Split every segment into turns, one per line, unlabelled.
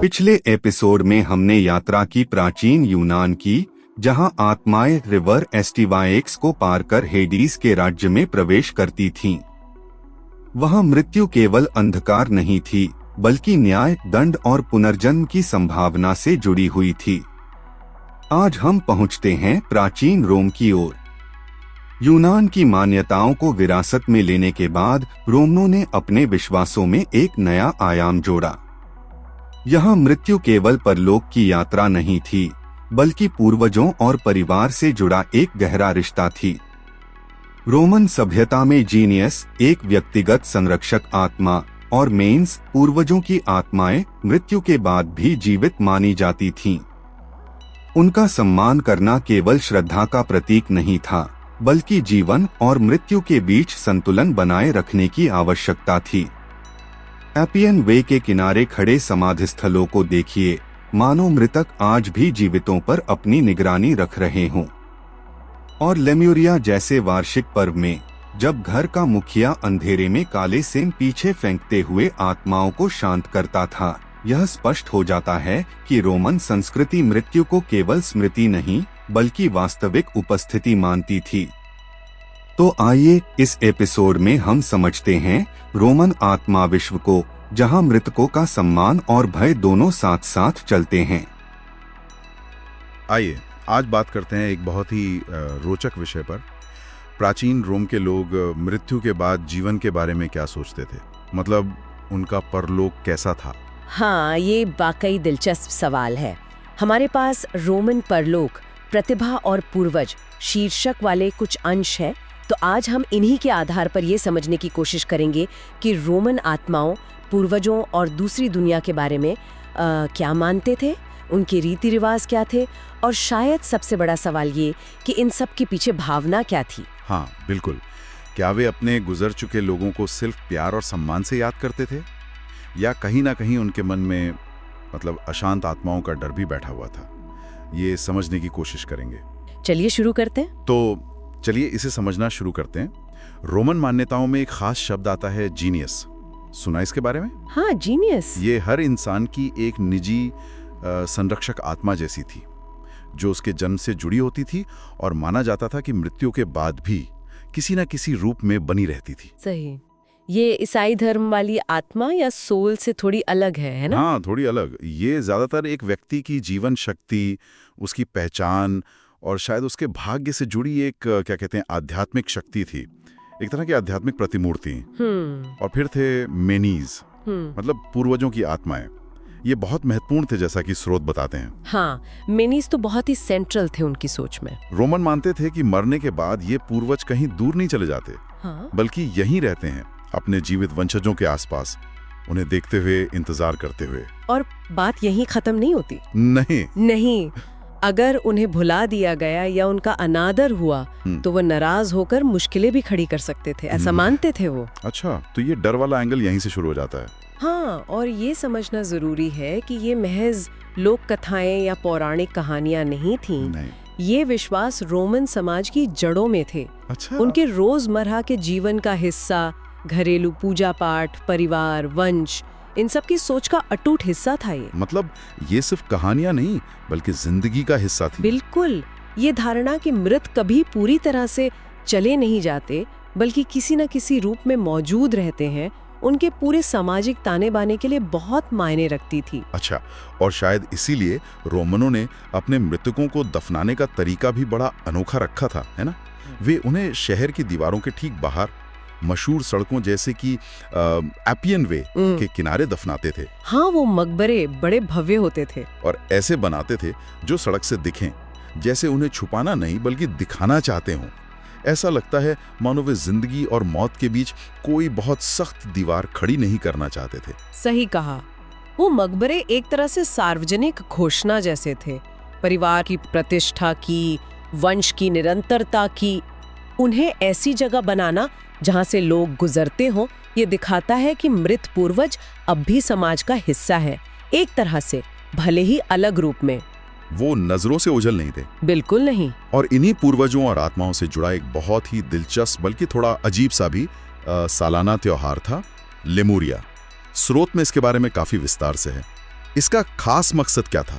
पिछले एपिसोड में हमने यात्रा की प्राचीन यूनान की, जहां आत्माएं रिवर एस्टिवाएक्स को पार कर हेडीज के राज्य में प्रवेश करती थीं। वहां मृत्यु केवल अंधकार नहीं थी, बल्कि न्याय, दंड और पुनर्जन्म की संभावना से जुड़ी हुई थी। आज हम पहुंचते हैं प्राचीन रोम की ओर। यूनान की मान्यताओं को विरासत में लेने के बाद रोमनों ने अपने विश्वासों में एक नया आयाम जोड़ा। यहाँ मृत्यु केवल परलोक की यात्रा नहीं थी, बल्कि पूर्वजों और परिवार से जुड़ा एक गहरा रिश्ता थी। रोमन सभ्यता में जीनियस एक व्यक्तिगत संरक्षक आत्मा और मेंस पूर्वजों की आत्माएं मृत्यु के बाद भी जीवित मानी जाती थीं। उनका सम्मान करना केवल श्रद्धा का प्रतीक नहीं था, बल्कि जीवन और मृत्यु के बीच संतुलन बनाए रखने की आवश्यकता थी। एपियन वे के किनारे खड़े समाधि स्थलों को देखिए, मानो मृतक आज भी जीवितों पर अपनी निगरानी रख रहे हों। और लेम्यूरिया जैसे वार्षिक पर्व में, जब घर का मुखिया अंधेरे में काले सेम पीछे फेंकते हुए आत्माओं को शांत करता था, यह स्पष्ट हो जाता है कि रोमन संस्कृति मृत्यु को केवल स्मृति नहीं, बल्कि वास्तविक उपस्थिति मानती थी। तो आइए इस एपिसोड में हम समझते हैं रोमन आत्मा विश्व को, जहां मृतकों का सम्मान और भय दोनों साथ साथ चलते हैं।
आइए आज बात करते हैं एक बहुत ही रोचक विषय पर। प्राचीन रोम के लोग मृत्यु के बाद जीवन के बारे में क्या सोचते थे, मतलब उनका परलोक कैसा था?
हाँ, ये वाकई दिलचस्प सवाल है। हमारे पास रोमन परलोक, प्रतिभा और पूर्वज शीर्षक वाले कुछ अंश है। तो आज हम इन्हीं के आधार पर ये समझने की कोशिश करेंगे कि रोमन आत्माओं, पूर्वजों और दूसरी दुनिया के बारे में क्या मानते थे, उनके रीति रिवाज क्या थे, और शायद सबसे बड़ा सवाल ये कि इन सब के पीछे भावना क्या थी।
हाँ बिल्कुल। क्या वे अपने गुजर चुके लोगों को सिर्फ प्यार और सम्मान से याद करते थे, या कहीं ना कहीं उनके मन में मतलब अशांत आत्माओं का डर भी बैठा हुआ था? ये समझने की कोशिश करेंगे।
चलिए शुरू करते हैं।
तो चलिए इसे समझना शुरू करते हैं। रोमन मान्यताओं में एक खास शब्द आता है जीनियस। सुना इसके बारे में?
हाँ, जीनियस।
ये हर इंसान की एक निजी संरक्षक आत्मा जैसी थी, जो उसके जन्म से जुड़ी होती थी और माना जाता था कि मृत्यु के बाद भी किसी न किसी रूप में बनी रहती थी।
सही। ये ईसाई धर्म वाली आत्मा या सोल से थोड़ी अलग है ना?
हाँ, थोड़ी अलग। ये ज्यादातर एक व्यक्ति की जीवन शक्ति, उसकी पहचान और शायद उसके भाग्य से जुड़ी एक क्या कहते हैं आध्यात्मिक शक्ति थी, एक तरह की आध्यात्मिक प्रतिमूर्ति। और फिर थे मेनीज, मतलब पूर्वजों की आत्माएं। ये बहुत महत्वपूर्ण थे, जैसा कि स्रोत बताते हैं।
हाँ, मेनीज तो बहुत ही सेंट्रल थे उनकी सोच में।
रोमन मानते थे कि मरने के बाद ये पूर्वज कहीं दूर नहीं चले जाते,
हाँ? बल्कि
यहीं रहते हैं, अपने जीवित वंशजों के आसपास, उन्हें देखते हुए, इंतजार करते हुए।
और बात यहीं खत्म नहीं होती। नहीं, अगर उन्हें भुला दिया गया या उनका अनादर हुआ तो वो नाराज होकर मुश्किलें भी खड़ी कर सकते थे, ऐसा मानते थे वो।
अच्छा, तो ये डर वाला एंगल यहीं से शुरू हो जाता है।
हाँ, और ये समझना जरूरी है कि ये महज लोक कथाएं या पौराणिक कहानियां नहीं थीं। ये विश्वास रोमन समाज की जड़ों में थे।
अच्छा।
उनके रोजमर्रा के जीवन का हिस्सा, घरेलू पूजा पाठ, परिवार, वंश, इन सब की सोच का अटूट हिस्सा था ये।
मतलब ये सिर्फ कहानियां नहीं, बल्कि जिंदगी का हिस्सा थी।
बिल्कुल। ये धारणा कि मृत कभी पूरी तरह से चले नहीं जाते, बल्कि किसी न किसी रूप में मौजूद रहते हैं, उनके पूरे सामाजिक ताने बाने के लिए बहुत मायने रखती थी।
अच्छा, और शायद इसीलिए रोमनों ने अपने मृतकों को दफनाने का तरीका भी बड़ा अनोखा रखा था, है ना? वे उन्हें शहर की दीवारों के ठीक बाहर, मशहूर सड़कों जैसे कि एपियन वे के किनारे दफनाते थे।
हाँ, वो मकबरे बड़े भव्य होते थे
और ऐसे बनाते थे जो सड़क से दिखें, जैसे उन्हें छुपाना नहीं बल्कि दिखाना चाहते हों। ऐसा लगता है मानो वे जिंदगी और मौत के बीच कोई बहुत सख्त दीवार खड़ी नहीं करना चाहते थे।
सही कहा। वो मकबरे एक तरह से सार्वजनिक घोषणा जैसे थे, परिवार की प्रतिष्ठा की, वंश की निरंतरता की। उन्हें ऐसी जगह बनाना जहां से लोग गुजरते हों, ये दिखाता है कि मृत पूर्वज अब भी समाज का हिस्सा है, एक तरह से, भले ही अलग रूप में।
वो नजरों से ओझल नहीं थे,
बिल्कुल नहीं।
और इन्हीं पूर्वजों और आत्माओं से जुड़ा एक बहुत ही दिलचस्प बल्कि थोड़ा अजीब सा भी सालाना त्योहार था, लेमुरिया। स्रोत में इसके बारे में काफी विस्तार से है। इसका खास मकसद क्या था?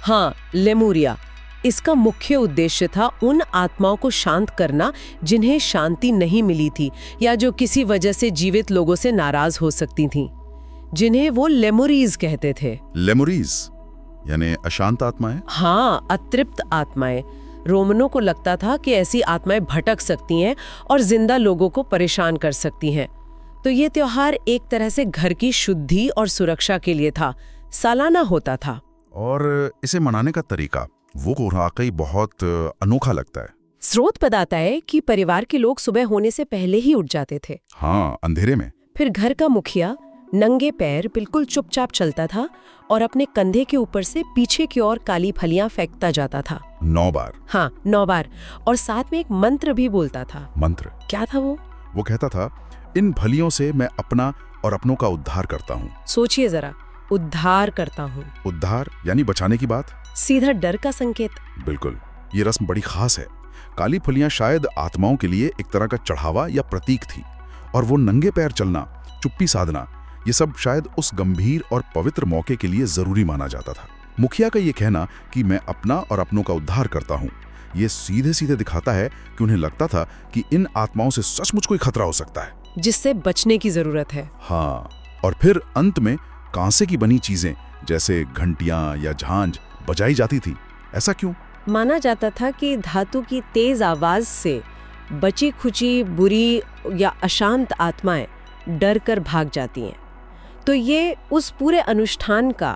हाँ, लेमुरिया। इसका मुख्य उद्देश्य था उन आत्माओं को शांत करना जिन्हें शांति नहीं मिली थी या जो किसी वजह से जीवित लोगों से नाराज हो सकती थीं, जिन्हें वो लेमुरीज कहते थे।
लेमुरीज यानी अशांत आत्माएं?
हाँ, अतृप्त आत्माएं। रोमनों को लगता था कि ऐसी आत्माएं भटक सकती हैं और जिंदा लोगों को परेशान कर सकती हैं। तो ये त्योहार एक तरह से घर की शुद्धि और सुरक्षा के लिए था, सालाना होता था।
और इसे मनाने का तरीका वो वाकई बहुत अनोखा लगता है।
स्रोत बताता है कि परिवार के लोग सुबह होने से पहले ही उठ जाते थे।
हाँ, अंधेरे में।
फिर घर का मुखिया नंगे पैर बिल्कुल चुपचाप चलता था और अपने कंधे के ऊपर से पीछे की ओर काली फलियां फेंकता जाता था
9 बार।
हाँ, 9 बार। और साथ में एक मंत्र भी बोलता था।
मंत्र?
क्या था वो?
वो कहता था, इन फलियों से मैं अपना और अपनों का उद्धार करता हूँ।
सोचिए जरा, उद्धार करता हूँ।
उद्धार यानी बचाने की बात?
सीधा डर का संकेत।
बिल्कुल, ये रस्म बड़ी खास है। काली फलियां शायद आत्माओं के लिए एक तरह का चढ़ावा या प्रतीक थी, और वो नंगे पैर चलना, चुप्पी साधना, ये सब शायद उस गंभीर और पवित्र मौके के लिए जरूरी माना जाता था। मुखिया का ये कहना कि मैं अपना और अपनों का उद्धार करता हूँ, ये सीधे सीधे दिखाता है कि उन्हें लगता था कि इन आत्माओं से सचमुच कोई खतरा हो सकता है,
जिससे बचने की जरूरत है।
हाँ, और फिर अंत में कांसे की बनी चीजें जैसे घंटियां या झांझ बजाई जाती थी। ऐसा क्यों?
माना जाता था कि धातु की तेज आवाज से बची खुची बुरी या अशांत आत्माएं डर कर भाग जाती हैं। तो ये उस पूरे अनुष्ठान का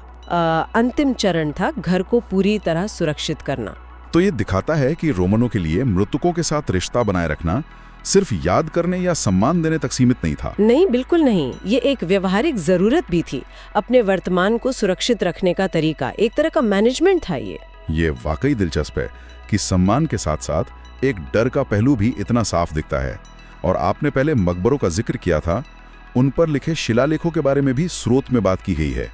अंतिम चरण था, घर को पूरी तरह सुरक्षित करना।
तो ये दिखाता है कि रोमनों के लिए मृतकों के साथ रिश्ता बनाए रखना सिर्फ याद करने या सम्मान देने तक सीमित नहीं था।
नहीं, बिल्कुल नहीं। ये एक व्यवहारिक जरूरत भी थी। अपने वर्तमान को सुरक्षित रखने का तरीका, एक तरह का मैनेजमेंट था ये
वाकई दिलचस्प है कि सम्मान के साथ साथ एक डर का पहलू भी इतना साफ दिखता है। और आपने पहले मकबरों का जिक्र किया था, उन पर लिखे शिलालेखों के बारे में भी स्रोत में बात की गई है,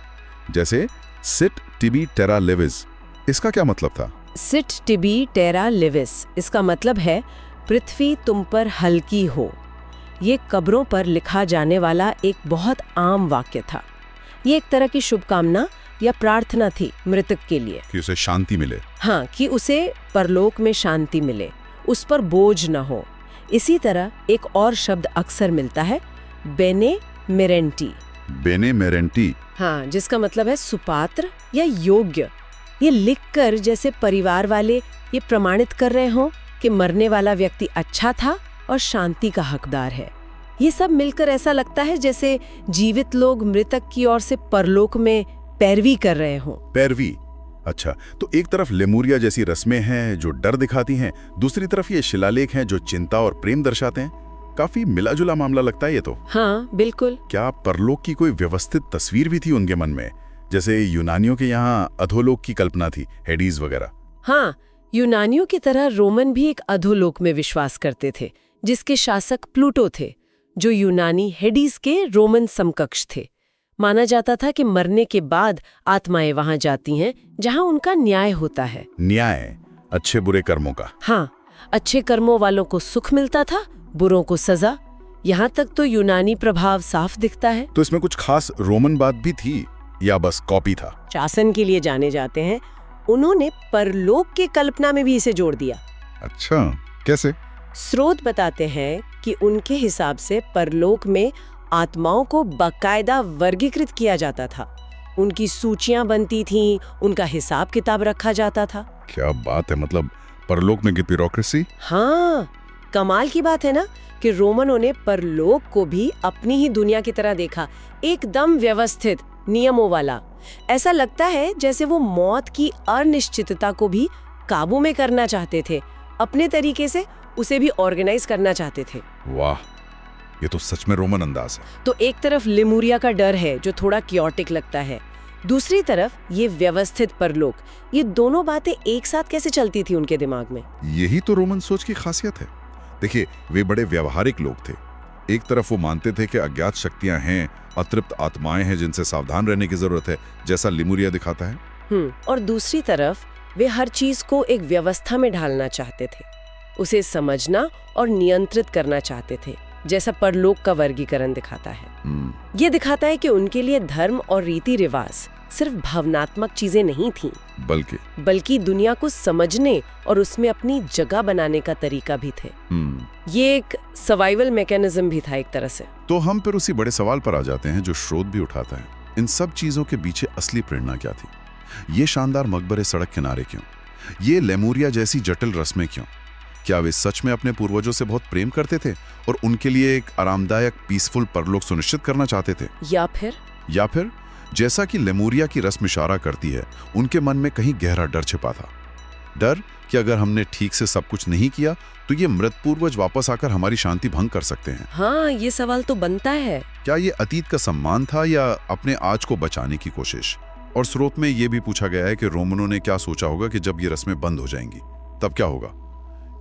जैसे सिट टिबी टेरा लेविस। इसका क्या मतलब था?
सिट टिबी टेरा लेविस, इसका मतलब है पृथ्वी तुम पर हल्की हो। ये कब्रों पर लिखा जाने वाला एक बहुत आम वाक्य था। ये एक तरह की शुभकामना या प्रार्थना थी मृतक के लिए
कि उसे शांति मिले।
हाँ, कि उसे परलोक में शांति मिले, उस पर बोझ न हो। इसी तरह एक और शब्द अक्सर मिलता है, बेने मेरेंटी।
बेने मेरेंटी?
हाँ, जिसका मतलब है सुपात्र या योग्य। ये लिखकर जैसे परिवार वाले ये प्रमाणित कर रहे हों कि मरने वाला व्यक्ति अच्छा था और शांति का हकदार है। ये सब मिलकर ऐसा लगता है जैसे जीवित लोग मृतक की ओर से परलोक में पैरवी कर रहे हों।
पैरवी? अच्छा, तो एक तरफ लेमुरिया जैसी रस्में हैं जो डर दिखाती हैं, दूसरी तरफ ये शिलालेख हैं जो चिंता और प्रेम दर्शाते हैं। काफी मिला जुला मामला लगता है ये तो।
हाँ, बिल्कुल।
क्या परलोक की कोई व्यवस्थित तस्वीर भी थी उनके मन में, जैसे यूनानियों के यहाँ अधोलोक की कल्पना थी, हेडीज वगैरह?
हाँ, यूनानियों की तरह रोमन भी एक अधोलोक में विश्वास करते थे, जिसके शासक प्लूटो थे, जो यूनानी हेडीज के रोमन समकक्ष थे। माना जाता था कि मरने के बाद आत्माएं वहां जाती हैं जहां उनका न्याय होता है।
न्याय? अच्छे बुरे कर्मों का?
हाँ, अच्छे कर्मों वालों को सुख मिलता था, बुरों को सजा। यहाँ तक तो यूनानी प्रभाव साफ दिखता है।
तो इसमें कुछ खास रोमन बात भी थी या बस कॉपी था?
शासन के लिए जाने जाते हैं, उन्होंने परलोक की कल्पना में भी इसे जोड़ दिया।
अच्छा, कैसे?
स्रोत बताते हैं कि उनके हिसाब से परलोक में आत्माओं को बाकायदा वर्गीकृत किया जाता था। उनकी सूचियां बनती थीं, उनका हिसाब किताब रखा जाता था।
क्या बात है, मतलब परलोक में की ब्यूरोक्रेसी?
हाँ, कमाल की बात है ना कि रोमनों ने परलोक को भी अपनी ही दुनिया की तरह देखा, एकदम व्यवस्थित, नियमों वाला। ऐसा लगता है जैसे वो मौत की अनिश्चितता को भी काबू में करना चाहते थे, अपने तरीके से उसे भी ऑर्गेनाइज करना चाहते थे।
वाह, ये तो सच में रोमन अंदाज है।
तो एक तरफ लेमुरिया का डर है जो थोड़ा क्योटिक लगता है, दूसरी तरफ ये व्यवस्थित परलोक। ये दोनों बातें एक साथ कैसे चलती थी उनके दिमाग में?
यही तो रोमन सोच की खासियत है। देखिए, वे बड़े व्यवहारिक लोग थे। एक तरफ वो मानते थे कि अज्ञात शक्तियां हैं, अतृप्त आत्माएं हैं जिनसे सावधान रहने की जरूरत है, जैसा लेमुरिया दिखाता है।
और दूसरी तरफ वे हर चीज को एक व्यवस्था में ढालना चाहते थे, उसे समझना और नियंत्रित करना चाहते थे, जैसा परलोक का वर्गीकरण दिखाता है। ये दिखाता है कि उनके लिए धर्म और रीति रिवाज सिर्फ भावनात्मक चीजें नहीं थीं,
बल्कि
दुनिया को समझने और उसमें अपनी जगह बनाने का तरीका भी थे। ये एक सर्वाइवल मैकेनिज्म भी था एक तरह से।
तो हम फिर उसी बड़े सवाल पर आ जाते हैं जो श्रोत भी उठाता है, इन सब चीजों के पीछे असली प्रेरणा क्या थी? ये शानदार मकबरे सड़क किनारे क्यों? ये लेमुरिया जैसी जटिल रस्में क्यों? क्या वे सच में अपने पूर्वजों से बहुत प्रेम करते थे और उनके लिए एक आरामदायक पीसफुल परलोक सुनिश्चित करना चाहते थे? या फिर जैसा कि लेमुरिया की रस्म इशारा करती है, उनके मन में कहीं गहरा डर छिपा था। डर कि अगर हमने ठीक से सब कुछ नहीं किया तो ये मृत पूर्वज वापस आकर हमारी शांति भंग कर सकते हैं।
हाँ, ये सवाल तो बनता है।
क्या ये अतीत का सम्मान था या अपने आज को बचाने की कोशिश? और स्रोत में ये भी पूछा गया है कि रोमनों ने क्या सोचा होगा कि जब ये रस्में बंद हो जाएंगी तब क्या होगा?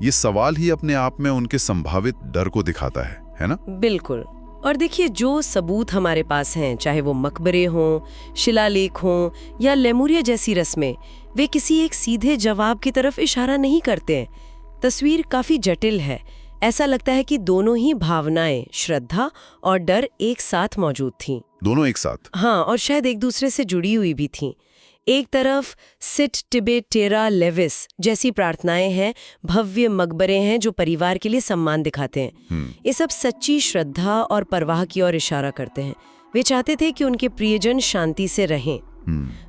ये सवाल ही अपने आप में उनके संभावित डर को दिखाता है ना?
बिल्कुल। और देखिए, जो सबूत हमारे पास हैं, चाहे वो मकबरे हों, शिलालेख हों या लेमुरिया जैसी रस्में, वे किसी एक सीधे जवाब की तरफ इशारा नहीं करते हैं। तस्वीर काफी जटिल है। ऐसा लगता है कि दोनों ही भावनाएं, श्रद्धा और डर, एक साथ मौजूद थीं।
दोनों एक साथ?
हाँ, और शायद एक दूसरे से जुड़ी हुई भी थीं। एक तरफ सिट टिबे टेरा लेविस जैसी प्रार्थनाएं हैं, भव्य मकबरे हैं जो परिवार के लिए सम्मान दिखाते हैं। ये सब सच्ची श्रद्धा और परवाह की ओर इशारा करते हैं। वे चाहते थे कि उनके प्रियजन शांति से रहें।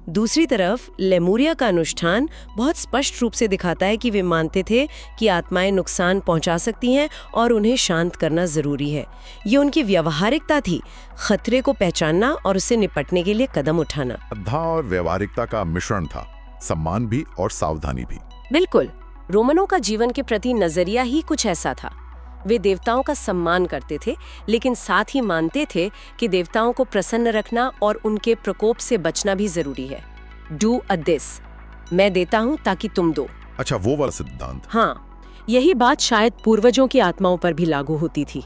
दूसरी तरफ लेमुरिया का अनुष्ठान बहुत स्पष्ट रूप से दिखाता है कि वे मानते थे कि आत्माएं नुकसान पहुंचा सकती हैं और उन्हें शांत करना जरूरी है। ये उनकी व्यावहारिकता थी, खतरे को पहचानना और उससे निपटने के लिए कदम उठाना।
श्रद्धा और व्यावहारिकता का मिश्रण था, सम्मान भी और सावधानी भी।
बिल्कुल। रोमनों का जीवन के प्रति नजरिया ही कुछ ऐसा था। वे देवताओं का सम्मान करते थे, लेकिन साथ ही मानते थे कि देवताओं को प्रसन्न रखना और उनके प्रकोप से बचना भी जरूरी है। डू अ दिस, मैं देता हूँ ताकि तुम दो।
अच्छा, वो वाला सिद्धांत।
हाँ, यही बात शायद पूर्वजों की आत्माओं पर भी लागू होती थी।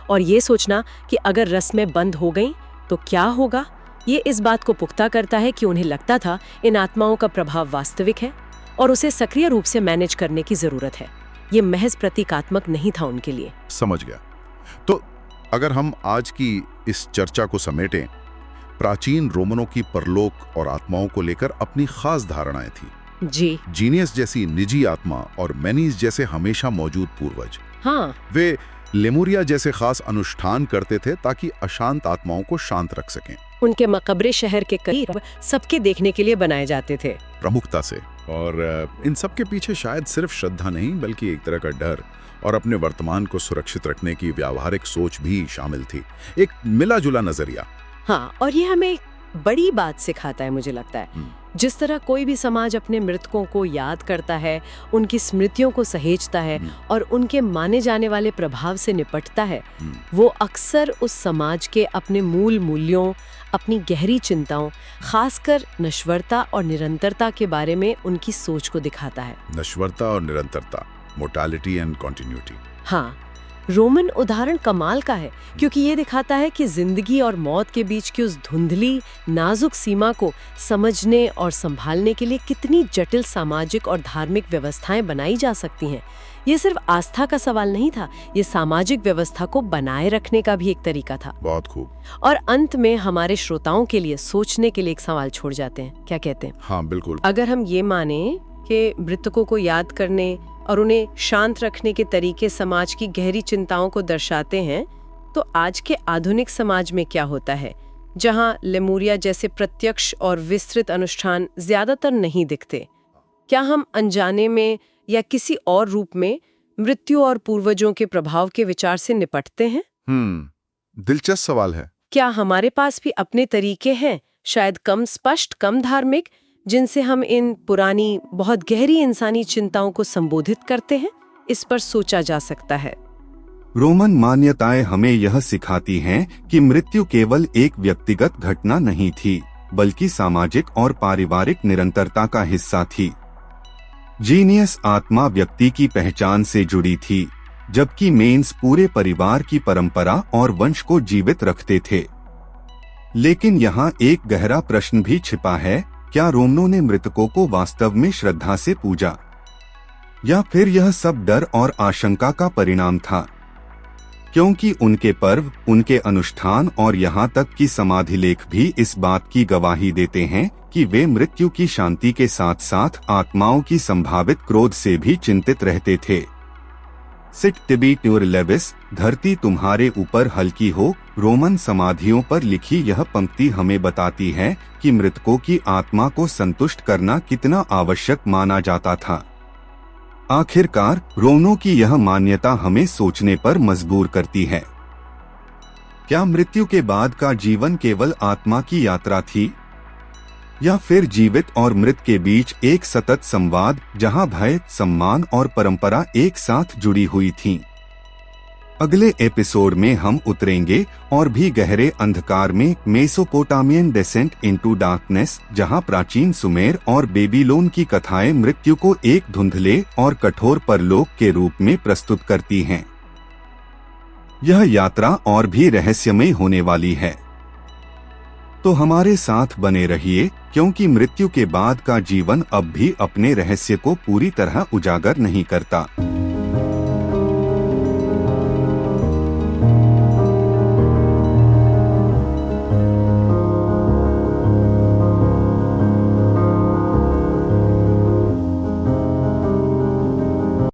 और ये सोचना कि अगर रस्में बंद हो गईं तो क्या होगा, ये इस बात को पुख्ता करता है कि उन्हें लगता था इन आत्माओं का प्रभाव वास्तविक है और उसे सक्रिय रूप से मैनेज करने की जरूरत है। ये महज प्रतीकात्मक नहीं था उनके लिए।
समझ गया। तो अगर हम आज की इस चर्चा को समेटें, प्राचीन रोमनों की परलोक और आत्माओं को लेकर अपनी खास धारणाएं थी।
जी।
जीनियस जैसी निजी आत्मा और मैनीज जैसे हमेशा मौजूद पूर्वज।
हाँ।
वे लेमुरिया जैसे खास अनुष्ठान करते थे ताकि अशांत आत्माओं को शांत रख सकें।
उनके मकबरे शहर के करीब सबके देखने के लिए बनाए जाते थे,
प्रमुखता से। और इन सब के पीछे शायद सिर्फ श्रद्धा नहीं, बल्कि एक तरह का डर और अपने वर्तमान को सुरक्षित रखने की व्यावहारिक सोच भी शामिल थी। एक मिला जुला नजरिया।
हाँ, और ये हमें बड़ी बात सिखाता है, मुझे लगता है। जिस तरह कोई भी समाज अपने मृतकों को याद करता है, उनकी स्मृतियों को सहेजता है और उनके माने जाने वाले प्रभाव से निपटता है, वो अक्सर उस समाज के अपने मूल मूल्यों, अपनी गहरी चिंताओं, खासकर नश्वरता और निरंतरता के बारे में उनकी सोच को दिखाता है।
नश्वरता और निरंतरता, मोर्टालिटी एंड कॉन्टिन्यूटी।
हाँ, रोमन उदाहरण कमाल का है, क्योंकि ये दिखाता है कि जिंदगी और मौत के बीच की उस धुंधली नाजुक सीमा को समझने और संभालने के लिए कितनी जटिल सामाजिक और धार्मिक व्यवस्थाएं बनाई जा सकती हैं। ये सिर्फ आस्था का सवाल नहीं था, ये सामाजिक व्यवस्था को बनाए रखने का भी एक तरीका था।
बहुत खूब।
और अंत में हमारे श्रोताओं के लिए सोचने के लिए एक सवाल छोड़ जाते हैं, क्या कहते हैं?
हाँ, बिल्कुल।
अगर हम ये माने कि मृतकों को याद करने और उन्हें शांत रखने के तरीके समाज की गहरी चिंताओं को दर्शाते हैं, तो आज के आधुनिक समाज में क्या होता है, जहां लेमुरिया जैसे प्रत्यक्ष और विस्तृत अनुष्ठान ज्यादातर नहीं दिखते? क्या हम अनजाने में या किसी और रूप में मृत्यु और पूर्वजों के प्रभाव के विचार से निपटते हैं?
दिलचस्प सवाल है।
क्या हमारे पास भी अपने तरीके हैं, शायद कम स्पष्ट, कम धार्मिक, जिनसे हम इन पुरानी बहुत गहरी इंसानी चिंताओं को संबोधित करते हैं? इस पर सोचा जा सकता है।
रोमन मान्यताएं हमें यह सिखाती हैं कि मृत्यु केवल एक व्यक्तिगत घटना नहीं थी, बल्कि सामाजिक और पारिवारिक निरंतरता का हिस्सा थी। जीनियस आत्मा व्यक्ति की पहचान से जुड़ी थी, जबकि मेंस पूरे परिवार की परंपरा और वंश को जीवित रखते थे। लेकिन यहाँ एक गहरा प्रश्न भी छिपा है, क्या रोमनों ने मृतकों को वास्तव में श्रद्धा से पूजा, या फिर यह सब डर और आशंका का परिणाम था? क्योंकि उनके पर्व, उनके अनुष्ठान और यहाँ तक कि समाधि लेख भी इस बात की गवाही देते हैं कि वे मृत्यु की शांति के साथ साथ आत्माओं की संभावित क्रोध से भी चिंतित रहते थे। सिट टिबी ट्यूर लेविस, धरती तुम्हारे ऊपर हल्की हो। रोमन समाधियों पर लिखी यह पंक्ति हमें बताती है कि मृतकों की आत्मा को संतुष्ट करना कितना आवश्यक माना जाता था। आखिरकार रोमनों की यह मान्यता हमें सोचने पर मजबूर करती है। क्या मृत्यु के बाद का जीवन केवल आत्मा की यात्रा थी, या फिर जीवित और मृत के बीच एक सतत संवाद जहां भय, सम्मान और परंपरा एक साथ जुड़ी हुई थीं? अगले एपिसोड में हम उतरेंगे और भी गहरे अंधकार में मेसोपोटामियन डेसेंट इनटू डार्कनेस, जहां प्राचीन सुमेर और बेबीलोन की कथाएं मृत्यु को एक धुंधले और कठोर परलोक के रूप में प्रस्तुत करती हैं। यह यात्रा और भी रहस्यमय होने वाली है, तो हमारे साथ बने रहिए, क्योंकि मृत्यु के बाद का जीवन अब भी अपने रहस्य को पूरी तरह उजागर नहीं करता।